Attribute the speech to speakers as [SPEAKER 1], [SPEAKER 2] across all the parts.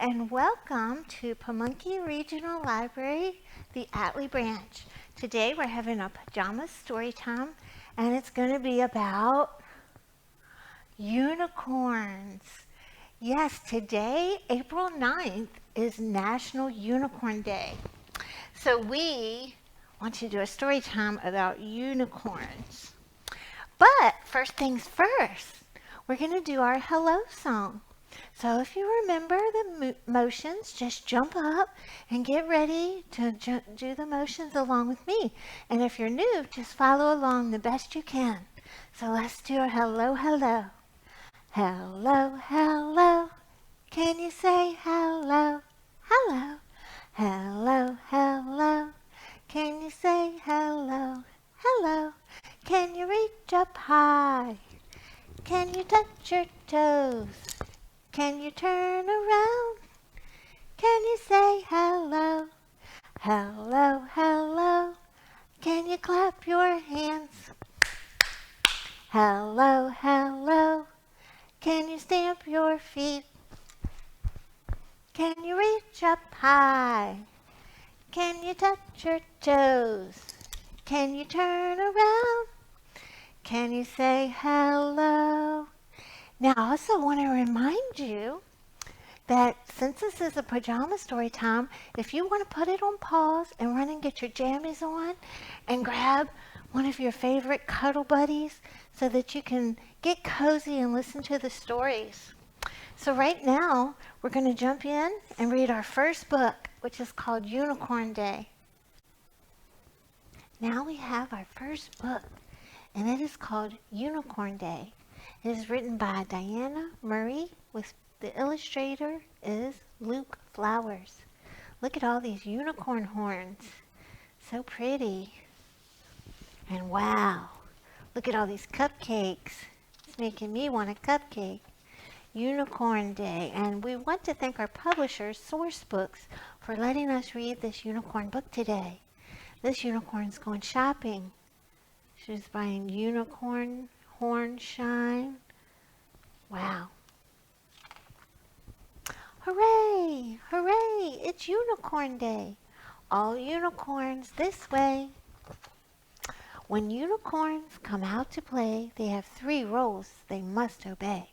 [SPEAKER 1] and welcome to Pamunkey Regional Library, the Atlee branch. Today we're having a pajama story time, and it's going to be about unicorns. Yes, today, April 9th, is National Unicorn Day. So we want to do a story time about unicorns. But first things first, we're going to do our hello song. So if you remember the motions, just jump up and get ready to do the motions along with me. And if you're new, just follow along the best you can. So let's do a hello, hello. Hello, hello. Can you say hello? Hello. Hello, hello. Can you say hello? Hello. Can you reach up high? Can you touch your toes? Can you turn around? Can you say hello? Hello, hello. Can you clap your hands? Hello, hello. Can you stamp your feet? Can you reach up high? Can you touch your toes? Can you turn around? Can you say hello? Now, I also want to remind you that since this is a pajama story time, if you want to put it on pause and run and get your jammies on and grab one of your favorite cuddle buddies so that you can get cozy and listen to the stories. So right now, we're going to jump in and read our first book, which is called Unicorn Day. Now we have our first book, and it is called Unicorn Day. It is written by Diana Murray, with the illustrator is Luke Flowers. Look at all these unicorn horns. So pretty. And wow, look at all these cupcakes. It's making me want a cupcake. Unicorn Day. And we want to thank our publisher, Source Books, for letting us read this unicorn book today. This unicorn's going shopping. She's buying unicorn horn shine. Wow. Hooray! Hooray! It's Unicorn Day. All unicorns this way. When unicorns come out to play, they have 3 rules they must obey.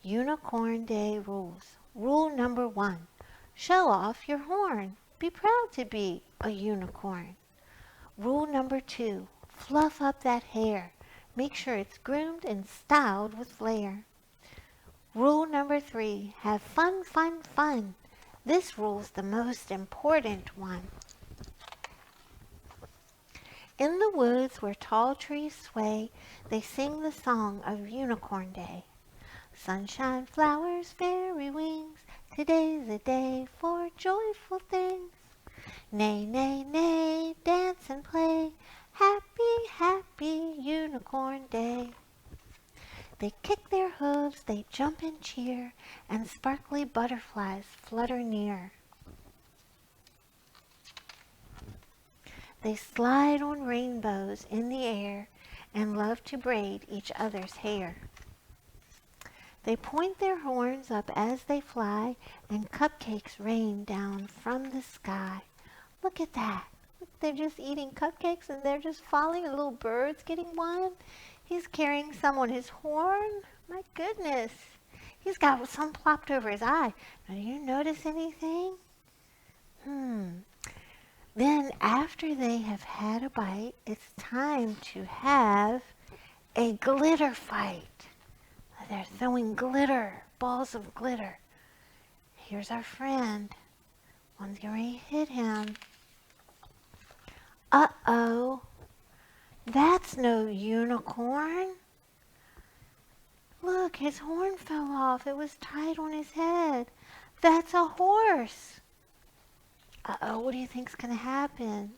[SPEAKER 1] Unicorn Day rules. Rule number 1. Show off your horn. Be proud to be a unicorn. Rule number 2. Fluff up that hair. Make sure it's groomed and styled with flair. Rule number 3. Have fun, fun, fun. This rule's the most important one. In the woods where tall trees sway, they sing the song of Unicorn Day. Sunshine, flowers, fairy wings, today's a day for joyful things. Neigh, neigh, neigh, dance and play, happy, happy Unicorn Day. They kick their hooves, they jump and cheer, and sparkly butterflies flutter near. They slide on rainbows in the air and love to braid each other's hair. They point their horns up as they fly, and cupcakes rain down from the sky. Look at that. They're just eating cupcakes and they're just falling, and little bird's getting one. He's carrying some on his horn. My goodness. He's got some plopped over his eye. Now, do you notice anything? Then after they have had a bite, it's time to have a glitter fight. They're throwing glitter, balls of glitter. Here's our friend. One's going to hit him. Uh-oh. That's no unicorn. Look, his horn fell off. It was tied on his head. That's a horse. Uh-oh, what do you think's going to happen?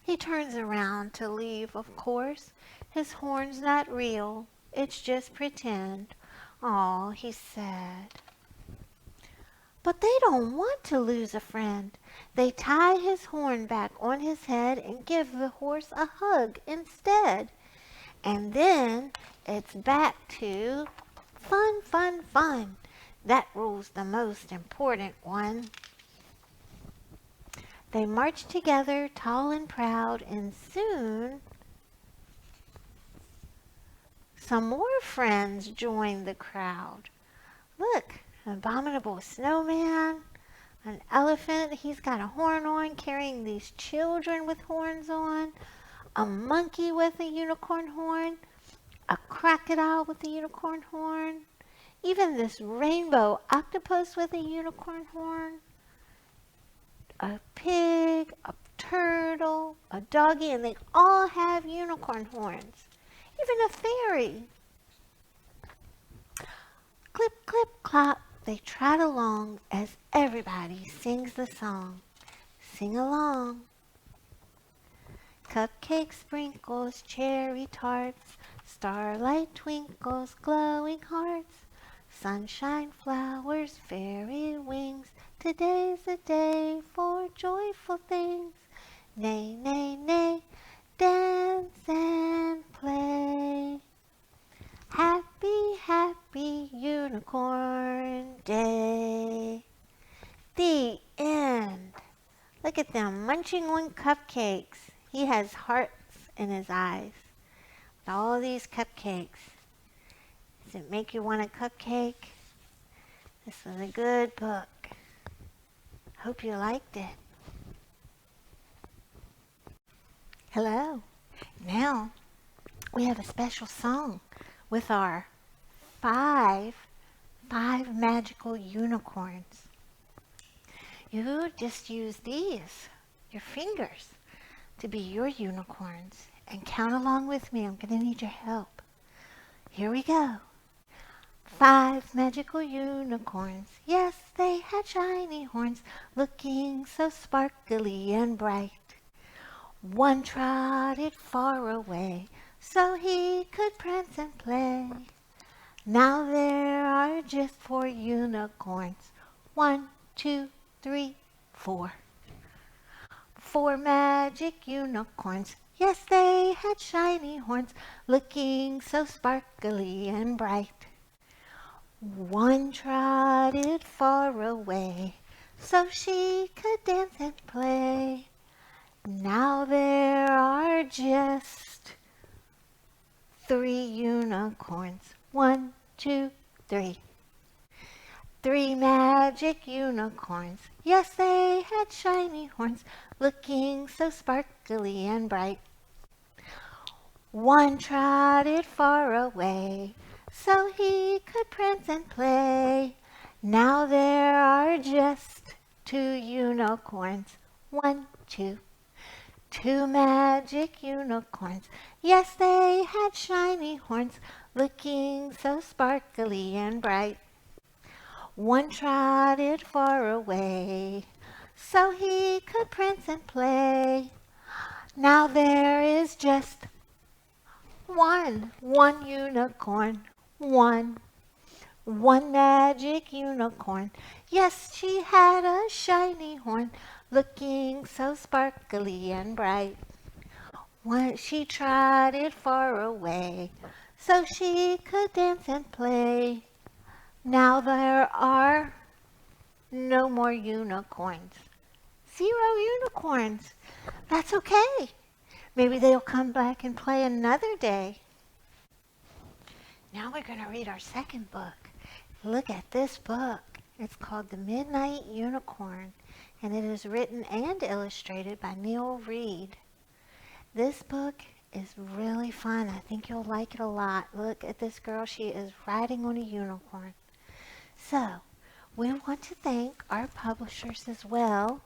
[SPEAKER 1] He turns around to leave, of course. His horn's not real. It's just pretend. Aw, he's sad. But they don't want to lose a friend. They tie his horn back on his head and give the horse a hug instead. And then it's back to fun, fun, fun. That rule's the most important one. They marched together, tall and proud, and soon some more friends joined the crowd. Look, an abominable snowman, an elephant, he's got a horn on, carrying these children with horns on, a monkey with a unicorn horn, a crocodile with a unicorn horn, even this rainbow octopus with a unicorn horn, a pig, a turtle, a doggy, and they all have unicorn horns. Even a fairy. Clip, clip, clop, they trot along as everybody sings the song. Sing along. Cupcake sprinkles, cherry tarts, starlight twinkles, glowing hearts, sunshine, flowers, fairy wings. Today's a day for joyful things. Nay, nay, nay, dance and play. Happy, happy Unicorn Day. The end. Look at them munching on cupcakes. He has hearts in his eyes. With all these cupcakes. Does it make you want a cupcake? This was a good book. Hope you liked it. Hello. Now we have a special song with our five magical unicorns. You just use these, your fingers, to be your unicorns. And count along with me. I'm going to need your help. Here we go. 5 magical unicorns. Yes, they had shiny horns, looking so sparkly and bright. One trotted far away, so he could prance and play. Now there are just 4 unicorns. 1, 2, 3, 4. 4 magic unicorns. Yes, they had shiny horns, looking so sparkly and bright. One trotted far away, so she could dance and play. Now there are just 3 unicorns. 1, 2, 3. 3 magic unicorns. Yes, they had shiny horns, looking so sparkly and bright. One trotted far away, so he could prance and play. Now there are just 2 unicorns. 1, 2. 2 magic unicorns. Yes, they had shiny horns, looking so sparkly and bright. One trotted far away, so he could prance and play. Now there is just one unicorn. One magic unicorn. Yes, she had a shiny horn, looking so sparkly and bright. She trotted far away, so she could dance and play. Now there are no more unicorns. 0 unicorns. That's okay. Maybe they'll come back and play another day. Now we're going to read our second book. Look at this book. It's called The Midnight Unicorn, and it is written and illustrated by Neil Reed. This book is really fun. I think you'll like it a lot. Look at this girl. She is riding on a unicorn. So, we want to thank our publishers as well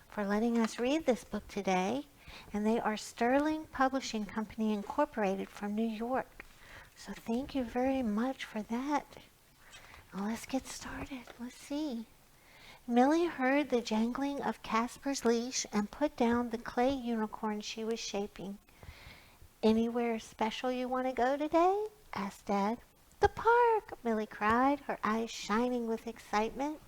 [SPEAKER 1] for letting us read this book today. And they are Sterling Publishing Company Incorporated from New York. So thank you very much for that. Now let's get started. Let's see. Millie heard the jangling of Casper's leash and put down the clay unicorn she was shaping. Anywhere special you want to go today? Asked Dad. The park, Millie cried, her eyes shining with excitement.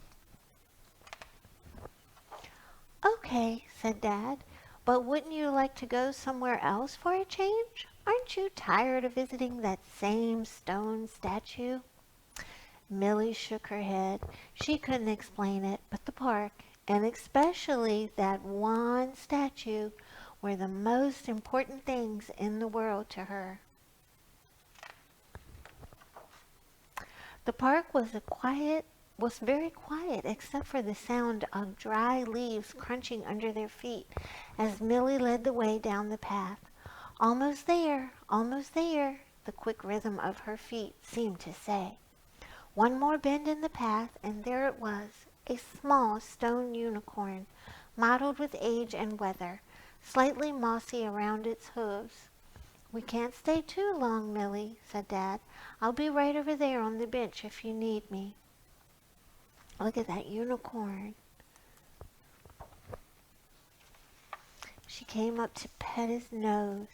[SPEAKER 1] Okay, said Dad, but wouldn't you like to go somewhere else for a change? Aren't you tired of visiting that same stone statue? Millie shook her head. She couldn't explain it, but the park, and especially that one statue, were the most important things in the world to her. The park was very quiet except for the sound of dry leaves crunching under their feet as Millie led the way down the path. Almost there, the quick rhythm of her feet seemed to say. One more bend in the path, and there it was, a small stone unicorn, mottled with age and weather, slightly mossy around its hooves. "We can't stay too long, Millie," said Dad. "I'll be right over there on the bench if you need me." Look at that unicorn. She came up to pet his nose.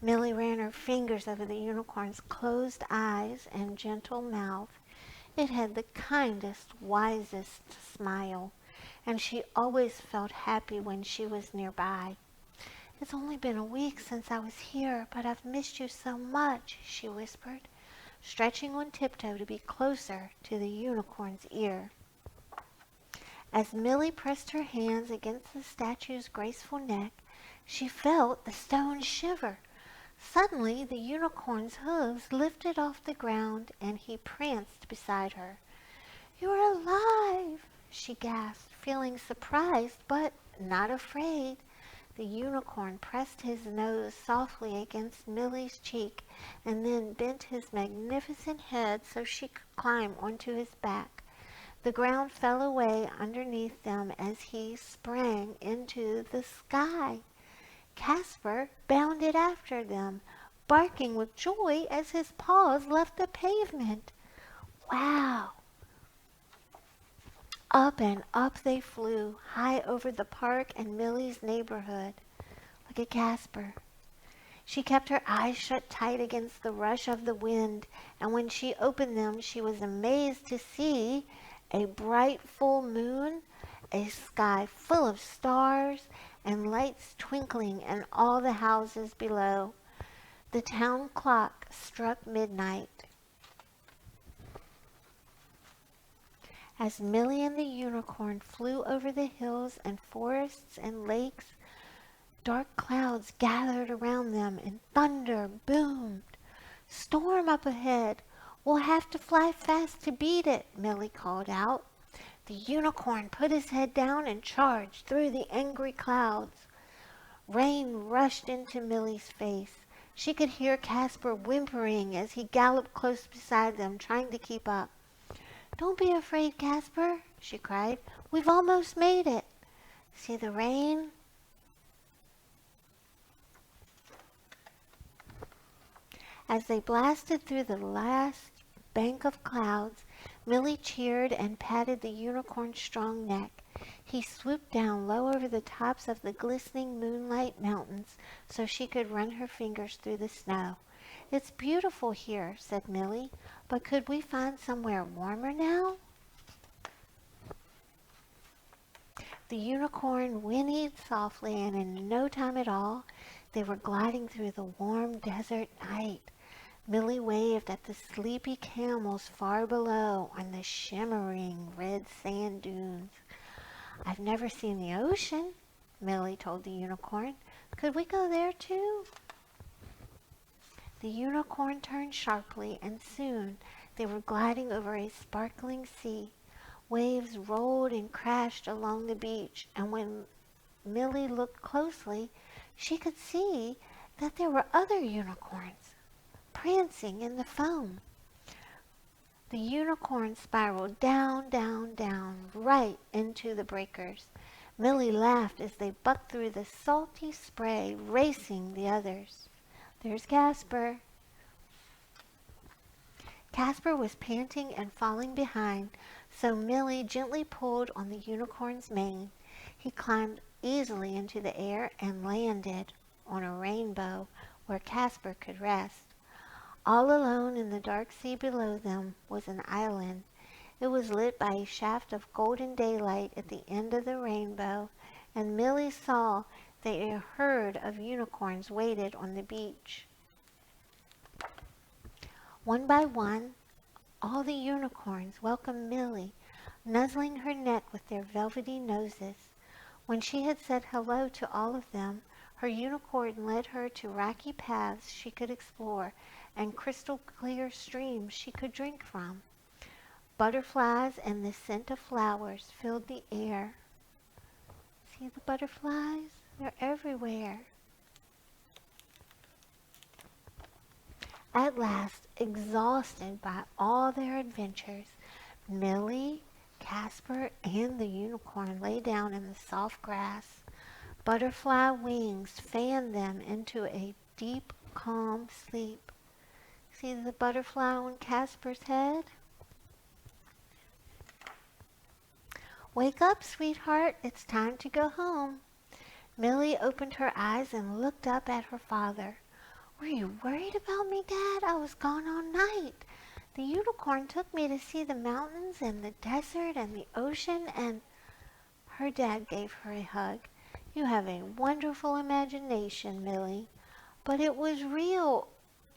[SPEAKER 1] Millie ran her fingers over the unicorn's closed eyes and gentle mouth. It had the kindest, wisest smile, and she always felt happy when she was nearby. "It's only been a week since I was here, but I've missed you so much," she whispered, stretching on tiptoe to be closer to the unicorn's ear. As Millie pressed her hands against the statue's graceful neck, she felt the stone shiver. Suddenly, the unicorn's hooves lifted off the ground, and he pranced beside her. "You're alive!" she gasped, feeling surprised but not afraid. The unicorn pressed his nose softly against Millie's cheek and then bent his magnificent head so she could climb onto his back. The ground fell away underneath them as he sprang into the sky. Casper bounded after them, barking with joy as his paws left the pavement. Wow! Up and up they flew, high over the park and Millie's neighborhood. Look at Casper. She kept her eyes shut tight against the rush of the wind, and when she opened them she was amazed to see a bright full moon, a sky full of stars, and lights twinkling in all the houses below. The town clock struck midnight. As Millie and the unicorn flew over the hills and forests and lakes, dark clouds gathered around them and thunder boomed. "Storm up ahead! We'll have to fly fast to beat it," Millie called out. The unicorn put his head down and charged through the angry clouds. Rain rushed into Millie's face. She could hear Casper whimpering as he galloped close beside them, trying to keep up. "Don't be afraid, Casper," she cried. "We've almost made it. See the rain?" As they blasted through the last bank of clouds, Millie cheered and patted the unicorn's strong neck. He swooped down low over the tops of the glistening moonlight mountains so she could run her fingers through the snow. "It's beautiful here," said Millie, "but could we find somewhere warmer now?" The unicorn whinnied softly, and in no time at all they were gliding through the warm desert night. Millie waved at the sleepy camels far below on the shimmering red sand dunes. "I've never seen the ocean," Millie told the unicorn. "Could we go there too?" The unicorn turned sharply, and soon they were gliding over a sparkling sea. Waves rolled and crashed along the beach, and when Millie looked closely, she could see that there were other unicorns prancing in the foam. The unicorn spiraled down, down, down, right into the breakers. Millie laughed as they bucked through the salty spray, racing the others. "There's Casper." Casper was panting and falling behind, so Millie gently pulled on the unicorn's mane. He climbed easily into the air and landed on a rainbow where Casper could rest. All alone in the dark sea below them was an island. It was lit by a shaft of golden daylight at the end of the rainbow, and Millie saw that a herd of unicorns waited on the beach. One by one, all the unicorns welcomed Millie, nuzzling her neck with their velvety noses. When she had said hello to all of them, her unicorn led her to rocky paths she could explore and crystal clear streams she could drink from. Butterflies and the scent of flowers filled the air. See the butterflies? They're everywhere. At last, exhausted by all their adventures, Millie, Casper, and the unicorn lay down in the soft grass. Butterfly wings fanned them into a deep, calm sleep. See the butterfly on Casper's head? Wake up, sweetheart. It's time to go home. Millie opened her eyes and looked up at her father. Were you worried about me, Dad? I was gone all night. The unicorn took me to see the mountains and the desert and the ocean, and her dad gave her a hug. You have a wonderful imagination, Millie. But it was real,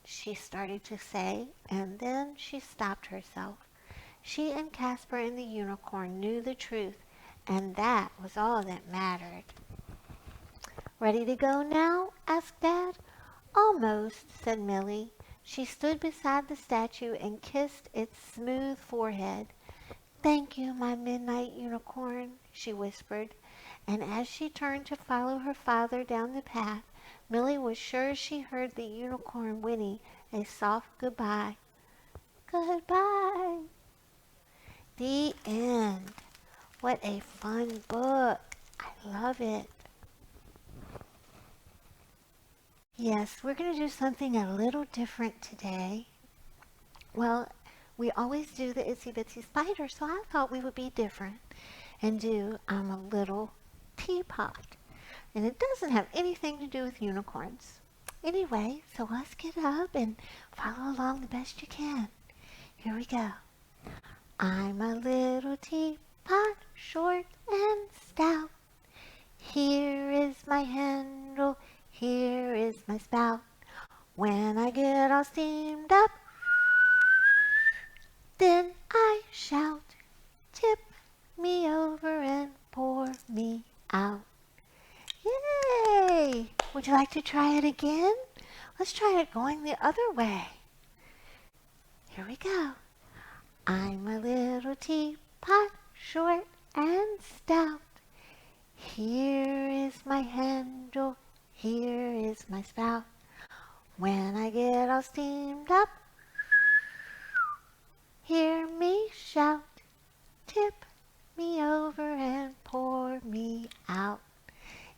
[SPEAKER 1] she started to say, and then she stopped herself. She and Casper and the unicorn knew the truth, and that was all that mattered. Ready to go now? Asked Dad. Almost, said Millie. She stood beside the statue and kissed its smooth forehead. Thank you, my midnight unicorn, she whispered, and as she turned to follow her father down the path, Millie was sure she heard the unicorn whinny a soft goodbye. Goodbye. The end. What a fun book. I love it. Yes, we're going to do something a little different today. Well, we always do the Itsy Bitsy Spider, so I thought we would be different and do a little teapot. And it doesn't have anything to do with unicorns. Anyway, so let's get up and follow along the best you can. Here we go. I'm a little teapot, short and stout. Here is my handle, here is my spout. When I get all steamed up, then I shout, tip me over and pour me out. Yay! Would you like to try it again? Let's try it going the other way. Here we go. I'm a little teapot, short and stout. Here is my handle, here is my spout. When I get all steamed up, hear me shout, tip me over and pour me out.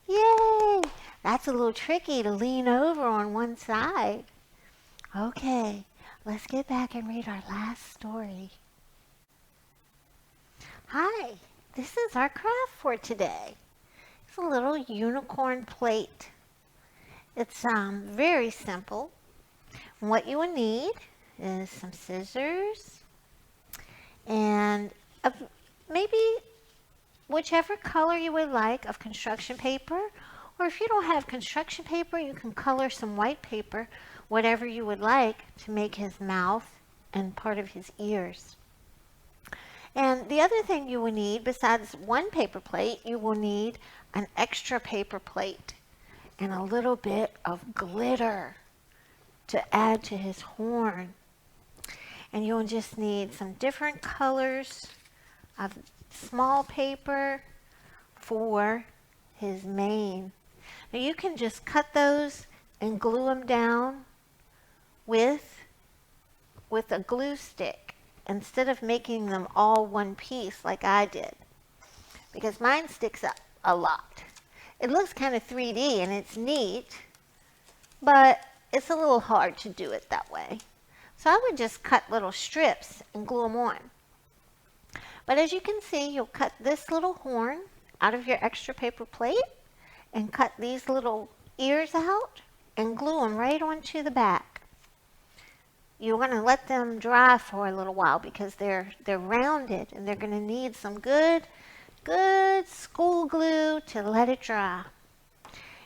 [SPEAKER 1] Yay! That's a little tricky to lean over on one side. Okay, let's get back and read our last story. Hi, this is our craft for today. It's a little unicorn plate. It's very simple. What you will need is some scissors and maybe whichever color you would like of construction paper, or if you don't have construction paper, you can color some white paper, whatever you would like to make his mouth and part of his ears. And the other thing you will need, besides one paper plate, you will need an extra paper plate and a little bit of glitter to add to his horn. And you'll just need some different colors of small paper for his mane. Now you can just cut those and glue them down with a glue stick instead of making them all one piece like I did, because mine sticks up a lot. It looks kind of 3D and it's neat, but it's a little hard to do it that way. So I would just cut little strips and glue them on. But as you can see, you'll cut this little horn out of your extra paper plate and cut these little ears out and glue them right onto the back. You want to let them dry for a little while because they're rounded and they're going to need some good school glue to let it dry.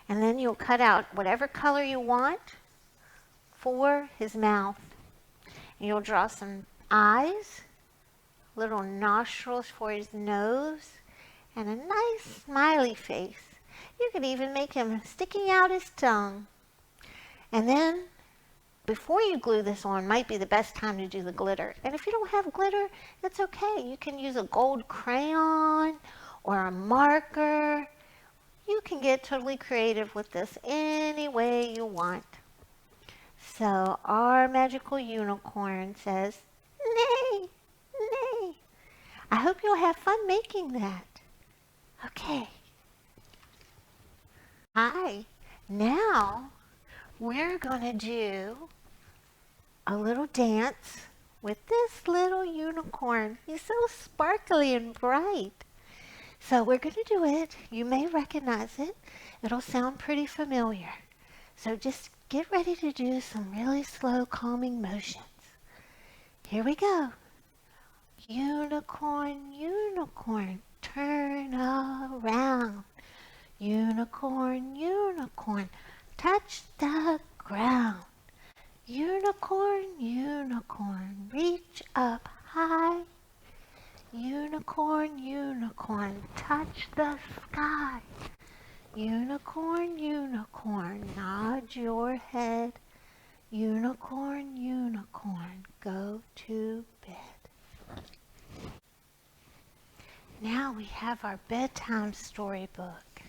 [SPEAKER 1] And then you'll cut out whatever color you want for his mouth. And you'll draw some eyes, little nostrils for his nose, and a nice smiley face. You could even make him sticking out his tongue. And then, before you glue this on, might be the best time to do the glitter. And if you don't have glitter, it's okay. You can use a gold crayon or a marker. You can get totally creative with this any way you want. So our magical unicorn says, "Nay, nay." I hope you'll have fun making that. Okay. Hi. Now we're going to do a little dance with this little unicorn. He's so sparkly and bright. So we're going to do it. You may recognize it. It'll sound pretty familiar. So just get ready to do some really slow, calming motions. Here we go. Unicorn, unicorn, turn around. Unicorn, unicorn, touch the ground. Unicorn, unicorn, reach up high. Unicorn, unicorn, touch the sky. Unicorn, unicorn, nod your head. Unicorn, unicorn, go to bed. Now we have our bedtime storybook.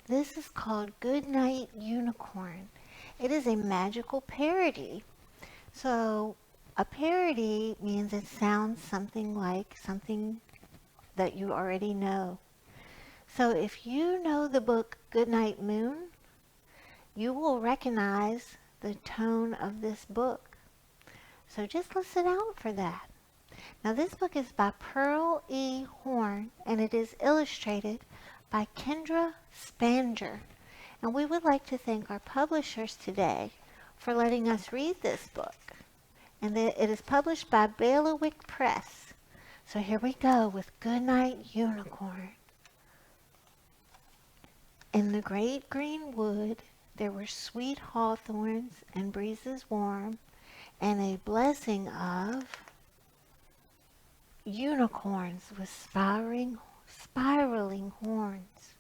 [SPEAKER 1] This is called Goodnight Unicorn. It is a magical parody. So a parody means it sounds something like something that you already know. So if you know the book Goodnight Moon, you will recognize the tone of this book. So just listen out for that. Now this book is by Pearl E. Horn, and it is illustrated by Kendra Spanger. And we would like to thank our publishers today for letting us read this book. And it is published by Bailiwick Press. So here we go with Goodnight Unicorn. In the great green wood there were sweet hawthorns and breezes warm, and a blessing of unicorns with spiraling horns.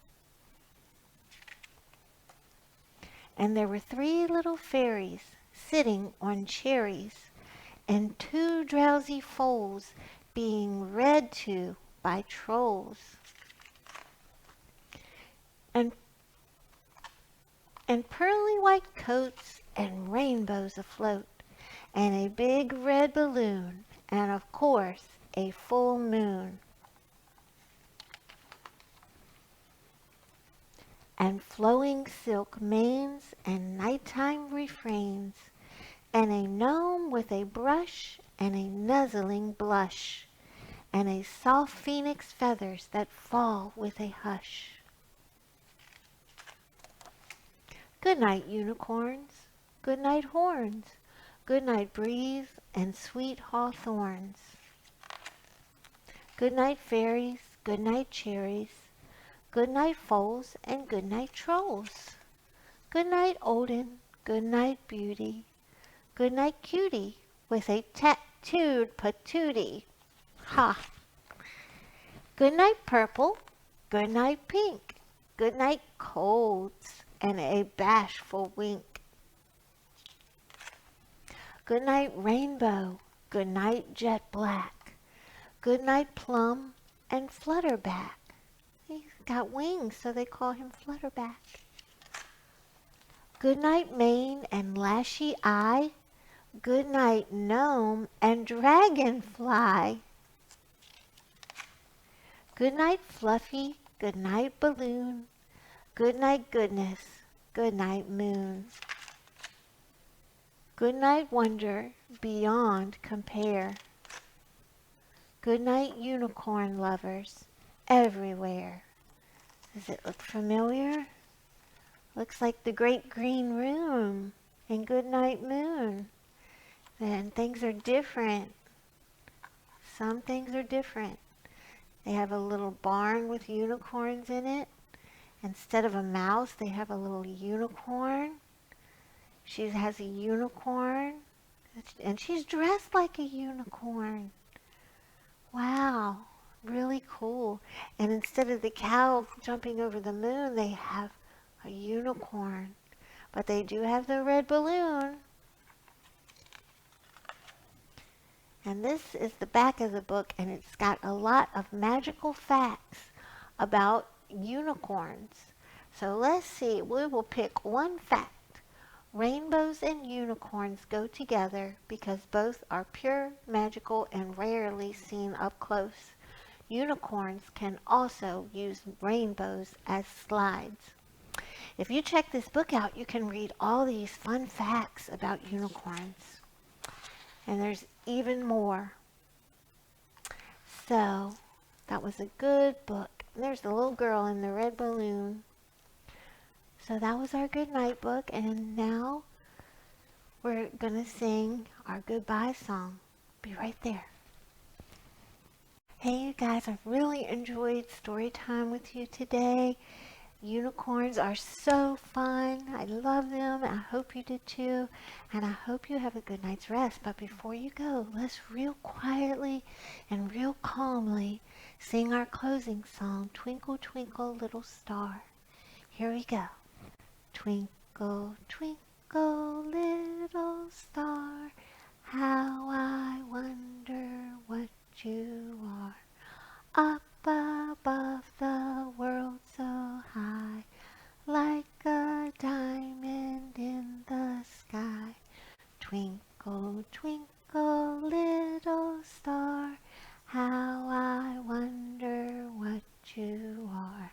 [SPEAKER 1] And there were 3 little fairies sitting on cherries, and 2 drowsy foals being read to by trolls. And pearly white coats and rainbows afloat, and a big red balloon, and of course a full moon. And flowing silk manes and nighttime refrains, and a gnome with a brush and a nuzzling blush, and a soft phoenix feathers that fall with a hush. Good night, unicorns. Good night, horns. Good night, breeze and sweet hawthorns. Good night, fairies. Good night, cherries. Good night, foals and good night, trolls. Good night, Olden. Good night, beauty. Good night, cutie, with a tattooed patootie. Ha! Good night, purple. Good night, pink. Good night, colds and a bashful wink. Good night, rainbow. Good night, jet black. Good night, plum and flutterback. He's got wings, so they call him Flutterback. Good night, mane and lashy eye. Good night, gnome and dragonfly. Good night, fluffy. Good night, balloon. Good night, goodness. Good night, moon. Good night, wonder beyond compare. Good night, unicorn lovers everywhere. Does it look familiar? Looks like the great green room in Goodnight Moon. And things are different. Some things are different. They have a little barn with unicorns in it. Instead of a mouse, they have a little unicorn. She has a unicorn And she's dressed like a unicorn. Wow, really cool. And instead of the cow jumping over the moon, they have a unicorn. But they do have the red balloon. And this is the back of the book, and it's got a lot of magical facts about unicorns. So let's see, we will pick one fact. Rainbows and unicorns go together because both are pure, magical, and rarely seen up close. Unicorns can also use rainbows as slides. If you check this book out, you can read all these fun facts about unicorns. And there's even more. So, that was a good book. And there's the little girl in the red balloon. So that was our Goodnight book, and now we're going to sing our goodbye song. Be right there. Hey you guys, I've really enjoyed story time with you today. Unicorns are so fun. I love them. I hope you did too. And I hope you have a good night's rest. But before you go, let's real quietly and real calmly sing our closing song, Twinkle, Twinkle, Little Star. Here we go. Twinkle, twinkle, little star, how I wonder what you are. Up above the world so high, like a diamond in the sky. Twinkle, twinkle, little star, how I wonder what you are.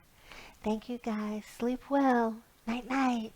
[SPEAKER 1] Thank you guys. Sleep well. Night, night.